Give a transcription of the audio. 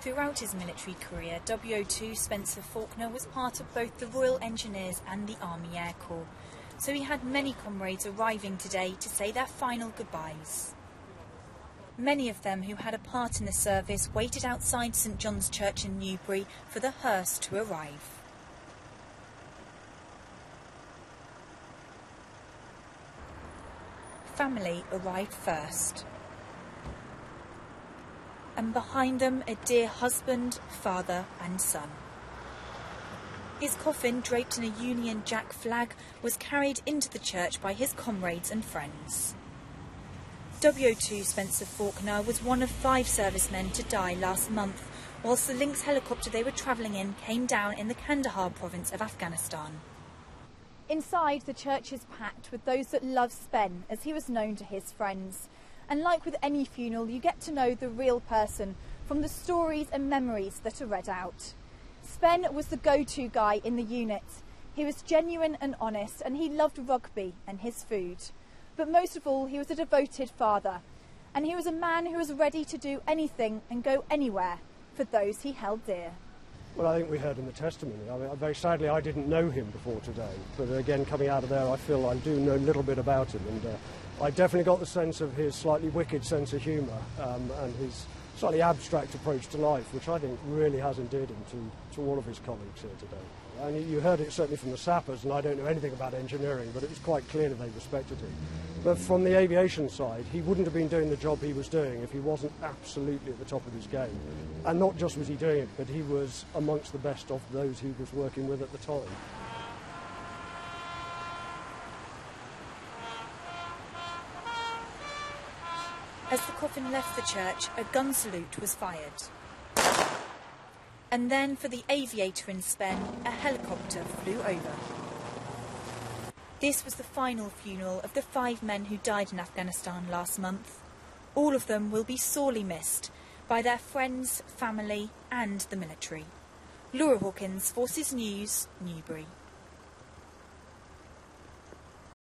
Throughout his military career, WO2 Spencer Faulkner was part of both the Royal Engineers and the Army Air Corps, so he had many comrades arriving today to say their final goodbyes. Many of them who had a part in the service waited outside St John's Church in Newbury for the hearse to arrive. Family arrived first. And behind them a dear husband, father and son. His coffin, draped in a Union Jack flag, was carried into the church by his comrades and friends. WO2 Spencer Faulkner was one of 5 servicemen to die last month, whilst the Lynx Helicopter they were travelling in came down in the Kandahar province of Afghanistan. Inside, the church is packed with those that love Spen, as he was known to his friends. And like with any funeral, you get to know the real person from the stories and memories that are read out. Spen was the go-to guy in the unit. He was genuine and honest, and he loved rugby and his food. But most of all, he was a devoted father. And he was a man who was ready to do anything and go anywhere for those he held dear. Well, I think we heard in the testimony. I mean, very sadly, I didn't know him before today. But again, coming out of there, I feel I do know a little bit about him. And I definitely got the sense of his slightly wicked sense of humour and his slightly abstract approach to life, which I think really has endeared him to all of his colleagues here today. And you heard it certainly from the sappers, and I don't know anything about engineering, but it was quite clear that they respected him. But from the aviation side, he wouldn't have been doing the job he was doing if he wasn't absolutely at the top of his game. And not just was he doing it, but he was amongst the best of those he was working with at the time. As the coffin left the church, a gun salute was fired. And then, for the aviator in Spen, a helicopter flew over. This was the final funeral of the 5 men who died in Afghanistan last month. All of them will be sorely missed by their friends, family and the military. Laura Hawkins, Forces News, Newbury.